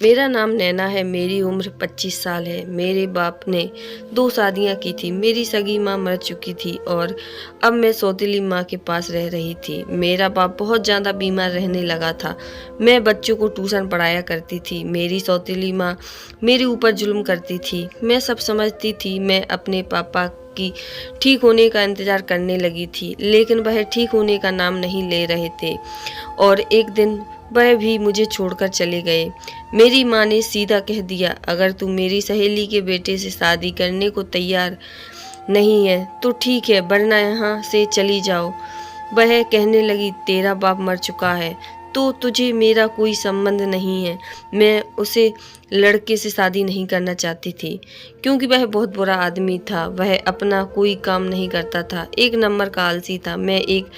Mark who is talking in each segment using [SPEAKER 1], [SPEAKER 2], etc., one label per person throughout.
[SPEAKER 1] मेरा नाम नैना है। मेरी उम्र 25 साल है। मेरे बाप ने 2 शादियां की थी। मेरी सगी माँ मर चुकी थी और अब मैं सौतेली माँ के पास रह रही थी। मेरा बाप बहुत ज़्यादा बीमार रहने लगा था। मैं बच्चों को ट्यूशन पढ़ाया करती थी। मेरी सौतेली माँ मेरे ऊपर जुल्म करती थी। मैं सब समझती थी। मैं अपने पापा की ठीक होने का इंतज़ार करने लगी थी, लेकिन वह ठीक होने का नाम नहीं ले रहे थे और एक दिन वह भी मुझे छोड़कर चले गए। मेरी माँ ने सीधा कह दिया, अगर तू मेरी सहेली के बेटे से शादी करने को तैयार नहीं है तो ठीक है, वरना यहाँ से चली जाओ। वह कहने लगी, तेरा बाप मर चुका है तो तुझे मेरा कोई संबंध नहीं है। मैं उसे लड़के से शादी नहीं करना चाहती थी क्योंकि वह बहुत बुरा आदमी था। वह अपना कोई काम नहीं करता था, एक नंबर का आलसी था। मैं एक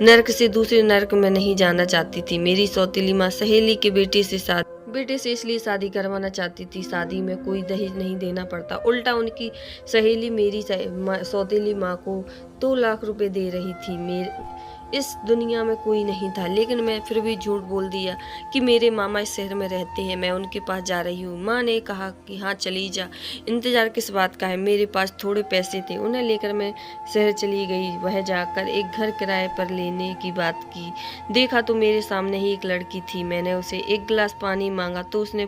[SPEAKER 1] नर्क से दूसरे नर्क में नहीं जाना चाहती थी। मेरी सौतेली माँ सहेली के बेटे से इसलिए शादी करवाना चाहती थी, शादी में कोई दहेज नहीं देना पड़ता। उल्टा उनकी सहेली मेरी सौतेली माँ को 2 लाख रुपए दे रही थी। इस दुनिया में कोई नहीं था, लेकिन मैं फिर भी झूठ बोल दिया कि मेरे मामा इस शहर में रहते हैं, मैं उनके पास जा रही हूँ। माँ ने कहा कि हाँ चली जा, इंतजार किस बात का है। मेरे पास थोड़े पैसे थे, उन्हें लेकर मैं शहर चली गई। वह जाकर एक घर किराए पर लेने की बात की। देखा तो मेरे सामने ही एक लड़की थी। मैंने उसे एक गिलास पानी मांगा तो उसने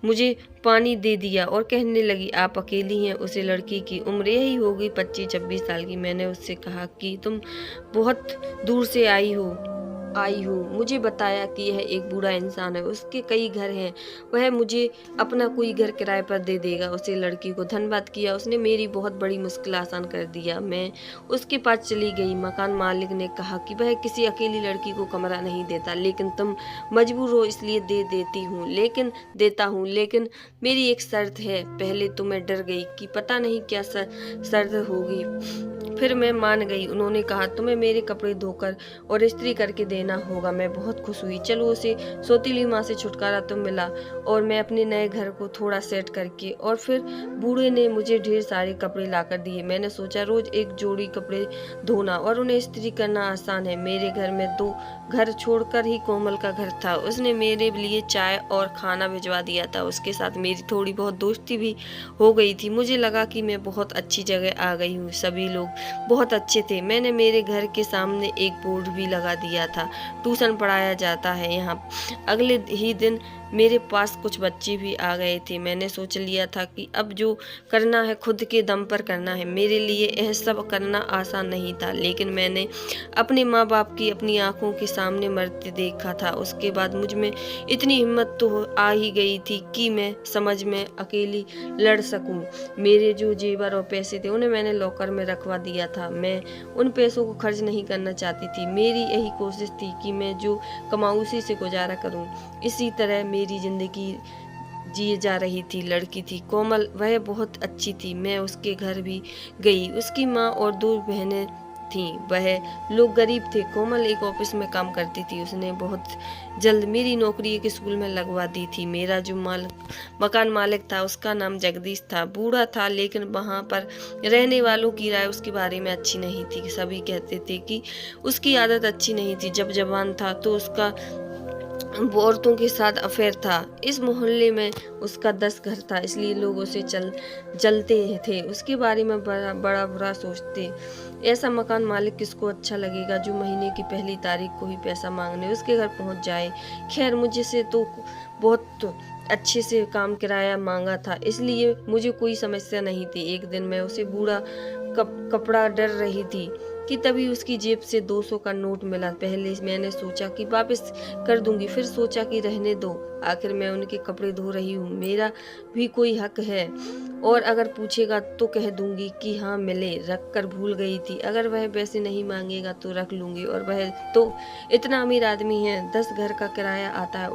[SPEAKER 1] मुझे पानी दे दिया और कहने लगी, आप अकेली हैं। उसे लड़की की उम्र यही होगी 25-26 साल की। मैंने उससे कहा कि तुम बहुत दूर से आई हो। मुझे बताया कि यह एक बूढ़ा इंसान है, उसके कई घर हैं, वह मुझे अपना कोई घर किराए पर दे देगा। उसे लड़की को धन्यवाद किया, उसने मेरी बहुत बड़ी मुश्किल आसान कर दिया। मैं उसके पास चली गई। मकान मालिक ने कहा कि वह किसी अकेली लड़की को कमरा नहीं देता, लेकिन तुम मजबूर हो इसलिए देता हूँ, लेकिन मेरी एक शर्त है। पहले तो मैं डर गई कि पता नहीं क्या शर्त होगी, फिर मैं मान गई। उन्होंने कहा, तुम्हें मेरे कपड़े धोकर और इस्त्री करके देना होगा। मैं बहुत खुश हुई। चलो, उसे सौतेली माँ से छुटकारा तो मिला और मैं अपने नए घर को थोड़ा सेट करके, और फिर बूढ़े ने मुझे ढेर सारे कपड़े लाकर दिए। मैंने सोचा रोज एक जोड़ी कपड़े धोना और उन्हें इस्त्री करना आसान है। मेरे घर में 2 घर छोड़कर ही कोमल का घर था। उसने मेरे लिए चाय और खाना भिजवा दिया था। उसके साथ मेरी थोड़ी बहुत दोस्ती भी हो गई थी। मुझे लगा कि मैं बहुत अच्छी जगह आ गई हूँ। सभी लोग बहुत अच्छे थे। मैंने मेरे घर के सामने एक बोर्ड भी लगा दिया था, ट्यूशन पढ़ाया जाता है यहाँ। अगले ही दिन मेरे पास कुछ बच्चे भी आ गए थे। मैंने सोच लिया था कि अब जो करना है खुद के दम पर करना है। मेरे लिए यह सब करना आसान नहीं था, लेकिन मैंने अपने माँ बाप की अपनी आंखों के सामने मरते देखा था। उसके बाद मुझ में इतनी हिम्मत तो आ ही गई थी कि मैं समझ में अकेली लड़ सकूं। मेरे जो जेवर और पैसे थे उन्हें मैंने लॉकर में रखवा दिया था। मैं उन पैसों को खर्च नहीं करना चाहती थी। मेरी यही कोशिश थी कि मैं जो कमाऊं उसी से गुजारा करूं। इसी तरह मेरी जिंदगी जिए जा रही थी। लड़की थी कोमल, वह बहुत अच्छी थी। मैं उसके घर भी गई। उसकी माँ और 2 बहनें थीं। वह लोग गरीब थे। कोमल एक ऑफिस में काम करती थी। उसने बहुत जल्द मेरी नौकरी एक स्कूल में लगवा दी थी। मेरा जो मकान मालिक था उसका नाम जगदीश था। बूढ़ा था, लेकिन वहाँ पर रहने वालों की राय उसके बारे में अच्छी नहीं थी। सभी कहते थे कि उसकी आदत अच्छी नहीं थी। जब जवान था तो उसका औरतों के साथ अफेयर था। इस मोहल्ले में उसका 10 घर था, इसलिए लोग उसे जलते थे। उसके बारे में बड़ा बुरा सोचते। ऐसा मकान मालिक किसको अच्छा लगेगा जो महीने की पहली तारीख को ही पैसा मांगने उसके घर पहुंच जाए। खैर, मुझे से तो बहुत अच्छे से काम किराया मांगा था, इसलिए मुझे कोई समस्या नहीं थी। एक दिन मैं उसे बूढ़ा कपड़ा डर रही थी कि तभी उसकी जेब से 200 का नोट मिला। पहले मैंने सोचा कि वापस कर दूंगी, फिर सोचा कि रहने दो, आखिर मैं उनके कपड़े धो रही हूँ, मेरा भी कोई हक है। और अगर पूछेगा तो कह दूंगी कि हाँ मिले। रख कर भूल गई थी। अगर वह पैसे नहीं मांगेगा तो रख लूंगी, और वह तो इतना अमीर आदमी है, 10 घर का किराया आता है,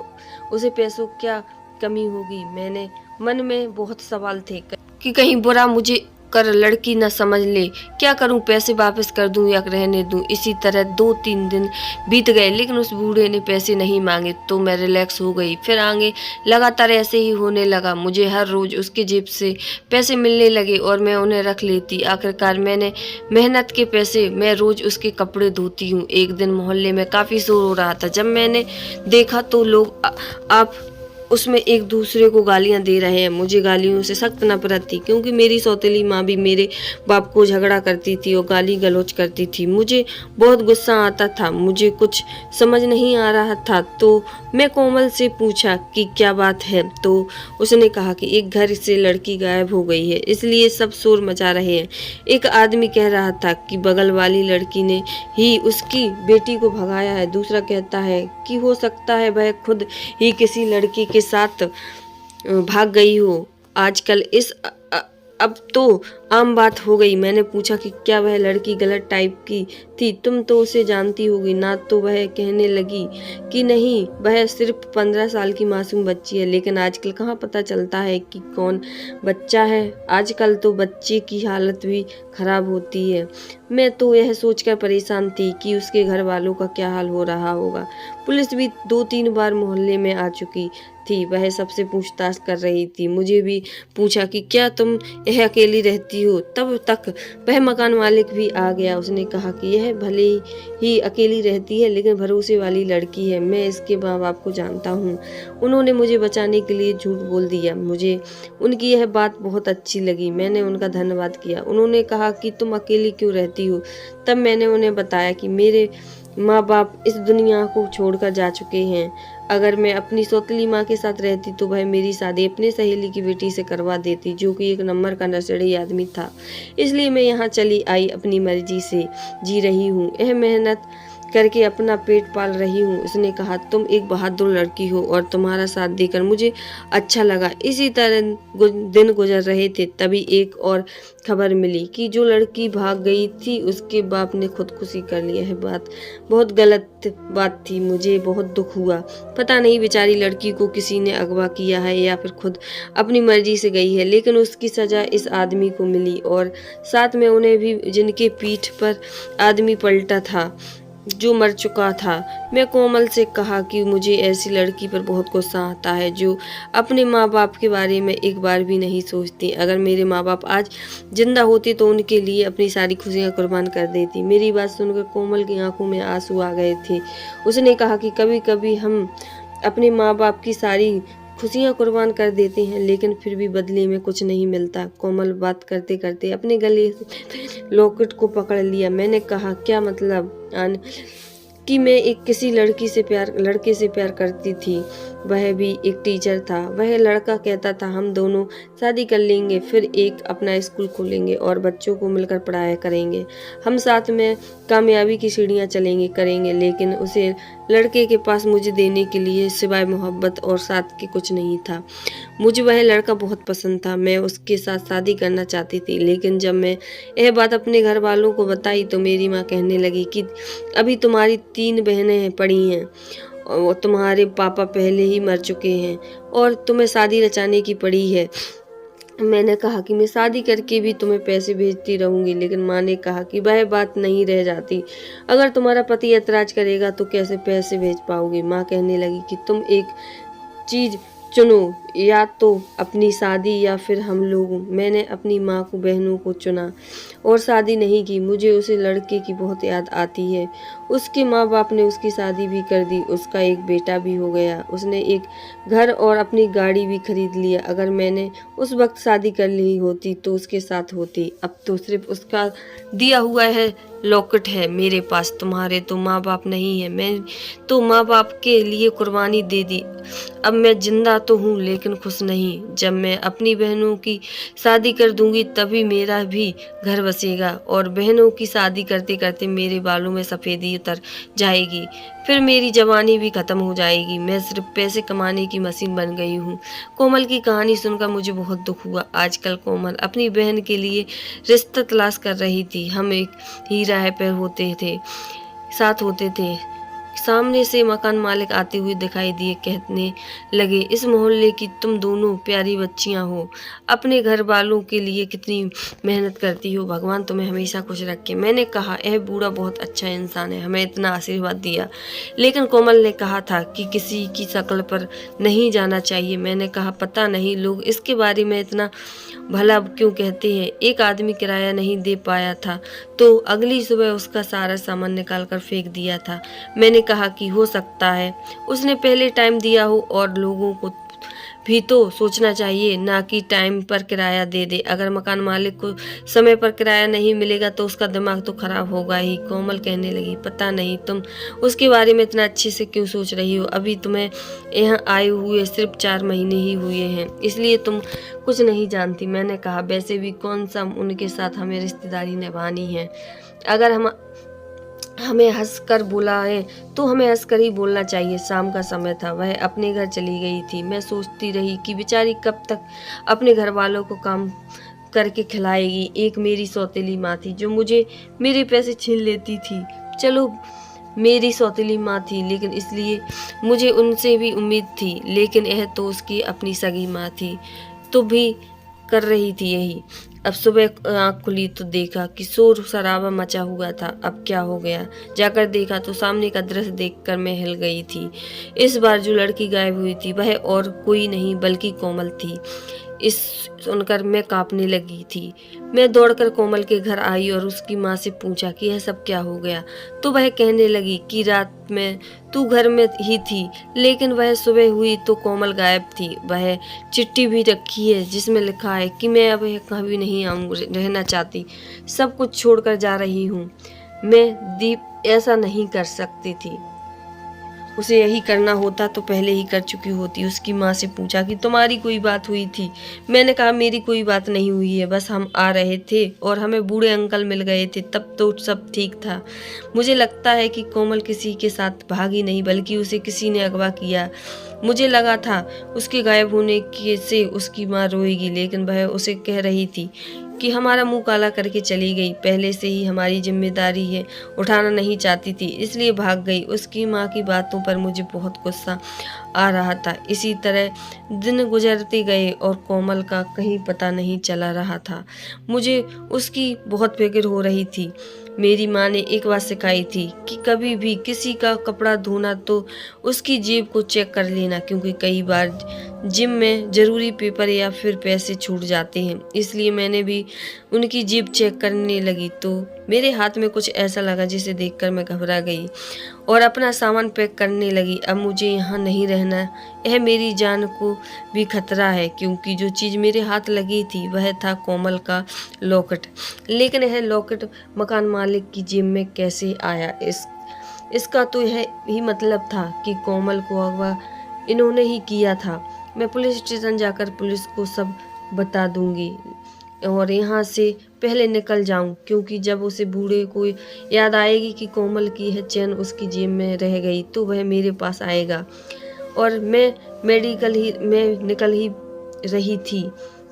[SPEAKER 1] उसे पैसों क्या कमी होगी। मैंने मन में बहुत सवाल थे कि कहीं बुरा मुझे कर लड़की न समझ ले। क्या करूं, पैसे वापस कर दूं या रहने दूं। इसी तरह 2-3 दिन बीत गए, लेकिन उस बूढ़े ने पैसे नहीं मांगे तो मैं रिलैक्स हो गई। फिर आगे लगातार ऐसे ही होने लगा। मुझे हर रोज उसके जेब से पैसे मिलने लगे और मैं उन्हें रख लेती। आखिरकार मैंने मेहनत के पैसे, मैं रोज उसके कपड़े धोती हूँ। एक दिन मोहल्ले में काफी शोर हो रहा था। जब मैंने देखा तो लोग आप उसमें एक दूसरे को गालियाँ दे रहे हैं। मुझे गालियों से सख्त नफ़रत थी क्योंकि मेरी सौतेली माँ भी मेरे बाप को झगड़ा करती थी और गाली गलौज करती थी। मुझे बहुत गुस्सा आता था, मुझे कुछ समझ नहीं आ रहा था, तो मैं कोमल से पूछा कि क्या बात है, तो उसने कहा कि एक घर से लड़की गायब हो गई है, इसलिए सब शोर मचा रहे हैं। एक आदमी कह रहा था कि बगल वाली लड़की ने ही उसकी बेटी को भगाया है, दूसरा कहता है कि हो सकता है वह खुद ही किसी लड़के के साथ भाग गई हो। आजकल अब तो आम बात हो गई। मैंने पूछा कि क्या वह लड़की गलत टाइप की थी, तुम तो उसे जानती होगी ना, तो वह कहने लगी कि नहीं, वह सिर्फ 15 साल की मासूम बच्ची है। लेकिन आजकल कहाँ पता चलता है कि कौन बच्चा है, आजकल तो बच्चे की हालत भी खराब होती है। मैं तो यह सोचकर परेशान थी कि उसके घर वालों का क्या हाल हो रहा होगा। पुलिस भी 2-3 बार मोहल्ले में आ चुकी थी, वह सबसे पूछताछ कर रही थी। मुझे भी पूछा कि क्या तुम यह अकेली रहती हो, तब तक वह मकान मालिक भी आ गया। उसने कहा कि यह भले ही अकेली रहती है लेकिन भरोसे वाली लड़की है, मैं इसके माँ बाप को जानता हूँ, उन्होंने मुझे बचाने के लिए झूठ बोल दिया। मुझे उनकी यह बात बहुत अच्छी लगी, मैंने उनका धन्यवाद किया। उन्होंने कहा कि तुम अकेली क्यों रहती हो, तब मैंने उन्हें बताया कि मेरे माँ बाप इस दुनिया को छोड़कर जा चुके हैं। अगर मैं अपनी सौतेली माँ के साथ रहती तो वह मेरी शादी अपने सहेली की बेटी से करवा देती, जो कि एक नंबर का नशेड़ी आदमी था। इसलिए मैं यहाँ चली आई, अपनी मर्जी से जी रही हूँ, यह मेहनत करके अपना पेट पाल रही हूँ। उसने कहा तुम एक बहादुर लड़की हो और तुम्हारा साथ देकर मुझे अच्छा लगा। इसी तरह दिन गुजर रहे थे, तभी एक और खबर मिली कि जो लड़की भाग गई थी उसके बाप ने खुदकुशी कर लिया है। बात बहुत गलत बात थी, मुझे बहुत दुख हुआ। पता नहीं बेचारी लड़की को किसी ने अगवा किया है या फिर खुद अपनी मर्जी से गई है, लेकिन उसकी सजा इस आदमी को मिली और साथ में उन्हें भी, जिनके पीठ पर आदमी पलटा था, जो मर चुका था। मैं कोमल से कहा कि मुझे ऐसी लड़की पर बहुत गुस्सा आता है जो अपने माँ बाप के बारे में एक बार भी नहीं सोचती। अगर मेरे माँ बाप आज जिंदा होते तो उनके लिए अपनी सारी खुशियाँ कुर्बान कर देती। मेरी बात सुनकर कोमल की आंखों में आंसू आ गए थे। उसने कहा कि कभी कभी हम अपने माँ बाप की सारी खुशियाँ कुर्बान कर देते हैं लेकिन फिर भी बदले में कुछ नहीं मिलता। कोमल बात करते करते अपने गले से लॉकेट को पकड़ लिया। मैंने कहा क्या मतलब कि मैं एक किसी लड़के से प्यार करती थी, वह भी एक टीचर था। वह लड़का कहता था हम दोनों शादी कर लेंगे, फिर एक अपना स्कूल खोलेंगे और बच्चों को मिलकर पढ़ाया करेंगे, हम साथ में कामयाबी की सीढ़ियाँ करेंगे। लेकिन उसे लड़के के पास मुझे देने के लिए सिवाय मोहब्बत और साथ के कुछ नहीं था। मुझे वह लड़का बहुत पसंद था, मैं उसके साथ शादी करना चाहती थी। लेकिन जब मैं यह बात अपने घर वालों को बताई तो मेरी माँ कहने लगी कि अभी तुम्हारी 3 बहनें पड़ी हैं और तुम्हारे पापा पहले ही मर चुके हैं और तुम्हें शादी रचाने की पड़ी है। मैंने कहा कि मैं शादी करके भी तुम्हें पैसे भेजती रहूंगी, लेकिन माँ ने कहा कि वह बात नहीं रह जाती। अगर तुम्हारा पति ऐतराज करेगा तो कैसे पैसे भेज पाओगी। माँ कहने लगी कि तुम एक चीज चुनो, या तो अपनी शादी या फिर हम लोग। मैंने अपनी माँ को, बहनों को चुना और शादी नहीं की। मुझे उसे लड़के की बहुत याद आती है। उसके माँ बाप ने उसकी शादी भी कर दी, उसका एक बेटा भी हो गया, उसने एक घर और अपनी गाड़ी भी खरीद लिया। अगर मैंने उस वक्त शादी कर ली होती तो उसके साथ होती। अब तो सिर्फ उसका दिया हुआ है लॉकेट है मेरे पास, तुम्हारे तो माँ बाप नहीं है। मैं तो माँ बाप के लिए कुर्बानी दे दी। अब मैं जिंदा तो हूँ लेकिन खुश नहीं। जब मैं अपनी बहनों की शादी कर दूंगी तभी मेरा भी घर बसेगा और बहनों की शादी करते करते मेरे बालों में सफ़ेदी उतर जाएगी, फिर मेरी जवानी भी खत्म हो जाएगी। मैं सिर्फ पैसे कमाने की मशीन बन गई हूँ। कोमल की कहानी सुनकर मुझे बहुत दुख हुआ। आजकल कोमल अपनी बहन के लिए रिश्ता तलाश कर रही थी। हम एक ही राह पर साथ होते थे। सामने से मकान मालिक आते हुए दिखाई दिए, कहने लगे इस मोहल्ले की तुम दोनों प्यारी बच्चियां हो, अपने घर वालों के लिए कितनी मेहनत करती हो, भगवान तुम्हें हमेशा खुश रखे। मैंने कहा यह बूढ़ा बहुत अच्छा इंसान है, हमें इतना आशीर्वाद दिया। लेकिन कोमल ने कहा था कि किसी की शक्ल पर नहीं जाना चाहिए। मैंने कहा पता नहीं लोग इसके बारे में इतना भला क्यों कहते हैं। एक आदमी किराया नहीं दे पाया था तो अगली सुबह उसका सारा सामान निकाल कर फेंक दिया था। मैंने कहा कि हो सकता है उसने पहले टाइम दिया हो, और लोगों को भी तो सोचना चाहिए, ना कि टाइम पर किराया दे दे। अगर मकान मालिक को समय पर किराया नहीं मिलेगा तो उसका दिमाग तो खराब होगा ही। कोमल कहने लगी, पता नहीं तुम उसके बारे में इतना अच्छे से क्यों सोच रही हो। अभी तुम्हें यहाँ आए हुए सिर्फ 4 महीने ही हुए हैं, इसलिए तुम कुछ नहीं जानती। मैंने कहा, वैसे भी कौन सा उनके साथ हमें रिश्तेदारी निभानी है। अगर हमें हंसकर बुलाए तो हमें हंसकर ही बोलना चाहिए। शाम का समय था, वह अपने घर चली गई थी। मैं सोचती रही कि बेचारी कब तक अपने घर वालों को काम करके खिलाएगी। एक मेरी सौतेली माँ थी जो मुझे मेरे पैसे छीन लेती थी। चलो, मेरी सौतेली माँ थी, लेकिन इसलिए मुझे उनसे भी उम्मीद थी, लेकिन यह तो उसकी अपनी सगी माँ थी, तो भी कर रही थी यही। अब सुबह आँख खुली तो देखा कि शोर शराबा मचा हुआ था। अब क्या हो गया? जाकर देखा तो सामने का दृश्य देखकर मैं हिल गई थी। इस बार जो लड़की गायब हुई थी वह और कोई नहीं बल्कि कोमल थी। इस सुनकर मैं कांपने लगी थी। मैं दौड़कर कोमल के घर आई और उसकी माँ से पूछा कि यह सब क्या हो गया। तो वह कहने लगी कि रात में तू घर में ही थी, लेकिन वह सुबह हुई तो कोमल गायब थी। वह चिट्ठी भी रखी है जिसमें लिखा है कि मैं अब कभी नहीं रहना चाहती, सब कुछ छोड़कर जा रही हूँ। मैं दीप ऐसा नहीं कर सकती थी। उसे यही करना होता तो पहले ही कर चुकी होती। उसकी माँ से पूछा कि तुम्हारी कोई बात हुई थी? मैंने कहा, मेरी कोई बात नहीं हुई है, बस हम आ रहे थे और हमें बूढ़े अंकल मिल गए थे, तब तो सब ठीक था। मुझे लगता है कि कोमल किसी के साथ भागी नहीं, बल्कि उसे किसी ने अगवा किया। मुझे लगा था उसके गायब होने से उसकी माँ रोएगी, लेकिन वह उसे कह रही थी कि हमारा मुंह काला करके चली गई, पहले से ही हमारी जिम्मेदारी है, उठाना नहीं चाहती थी इसलिए भाग गई। उसकी माँ की बातों पर मुझे बहुत गुस्सा आ रहा था। इसी तरह दिन गुजरते गए और कोमल का कहीं पता नहीं चला रहा था। मुझे उसकी बहुत फिक्र हो रही थी। मेरी माँ ने एक बात सिखाई थी कि कभी भी किसी का कपड़ा धोना तो उसकी जेब को चेक कर लेना, क्योंकि कई बार जिम में ज़रूरी पेपर या फिर पैसे छूट जाते हैं। इसलिए मैंने भी उनकी जेब चेक करने लगी तो मेरे हाथ में कुछ ऐसा लगा जिसे देखकर मैं घबरा गई और अपना सामान पैक करने लगी। अब मुझे यहाँ नहीं रहना, यह मेरी जान को भी खतरा है, क्योंकि जो चीज़ मेरे हाथ लगी थी वह था कोमल का लॉकेट। लेकिन यह लॉकेट मकान मालिक की जेब में कैसे आया? इसका तो यह ही मतलब था कि कोमल को अगवा इन्होंने ही किया था। मैं पुलिस स्टेशन जाकर पुलिस को सब बता दूंगी और यहाँ से पहले निकल जाऊं, क्योंकि जब उसे बूढ़े को याद आएगी कि कोमल की है चैन उसकी जेब में रह गई तो वह मेरे पास आएगा। और मैं निकल ही रही थी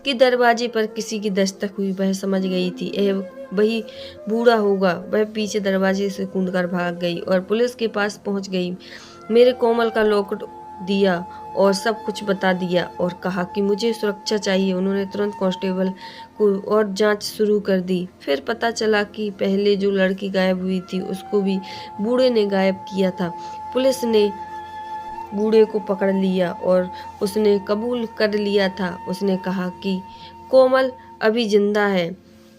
[SPEAKER 1] कि दरवाजे पर किसी की दस्तक हुई। वह समझ गई थी यह वही बूढ़ा होगा। वह पीछे दरवाजे से कूदकर भाग गई और पुलिस के पास पहुंच गई। मेरे कोमल का लॉकेट दिया और सब कुछ बता दिया और कहा कि मुझे सुरक्षा चाहिए। उन्होंने तुरंत कांस्टेबल को और जांच शुरू कर दी। फिर पता चला कि पहले जो लड़की गायब हुई थी उसको भी बूढ़े ने गायब किया था। पुलिस ने बूढ़े को पकड़ लिया और उसने कबूल कर लिया था। उसने कहा कि कोमल अभी जिंदा है।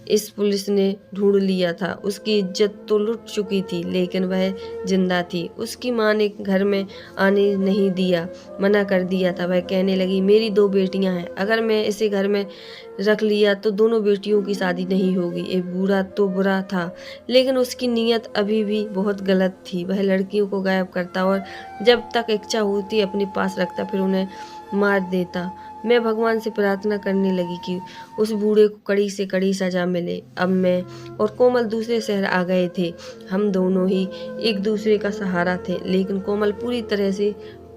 [SPEAKER 1] इस पुलिस ने ढूंढ लिया था। उसकी इज्जत तो लुट चुकी थी, लेकिन वह जिंदा थी। उसकी माँ ने घर में आने नहीं दिया, मना कर दिया था। वह कहने लगी, मेरी 2 बेटियां हैं, अगर मैं इसे घर में रख लिया तो दोनों बेटियों की शादी नहीं होगी। एक बूढ़ा तो बुरा था, लेकिन उसकी नीयत अभी भी बहुत गलत थी। वह लड़कियों को गायब करता और जब तक इच्छा होती अपने पास रखता, फिर उन्हें मार देता। मैं भगवान से प्रार्थना करने लगी कि उस बूढ़े को कड़ी से कड़ी सजा मिले। अब मैं और कोमल दूसरे शहर आ गए थे। हम दोनों ही एक दूसरे का सहारा थे, लेकिन कोमल पूरी तरह से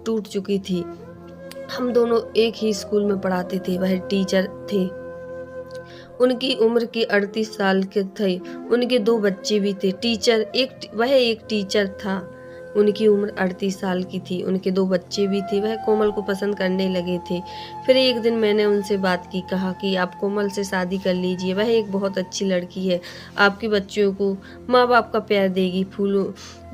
[SPEAKER 1] टूट चुकी थी। हम दोनों एक ही स्कूल में पढ़ाते थे। वह टीचर थे। उनकी उम्र के 38 साल के थे। उनके 2 बच्चे भी थे। वह एक टीचर था। उनकी उम्र 38 साल की थी। उनके 2 बच्चे भी थे। वह कोमल को पसंद करने लगे थे। फिर एक दिन मैंने उनसे बात की, कहा कि आप कोमल से शादी कर लीजिए, वह एक बहुत अच्छी लड़की है, आपके बच्चों को माँ बाप का प्यार देगी। फूलों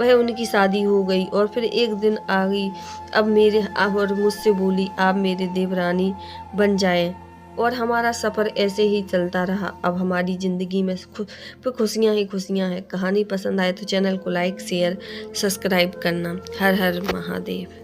[SPEAKER 1] वह उनकी शादी हो गई और फिर एक दिन आ गई और मुझसे बोली, आप मेरे देवरानी बन जाए। और हमारा सफ़र ऐसे ही चलता रहा। अब हमारी ज़िंदगी में खुशियाँ ही खुशियाँ हैं। कहानी पसंद आए तो चैनल को लाइक शेयर सब्सक्राइब करना। हर हर महादेव।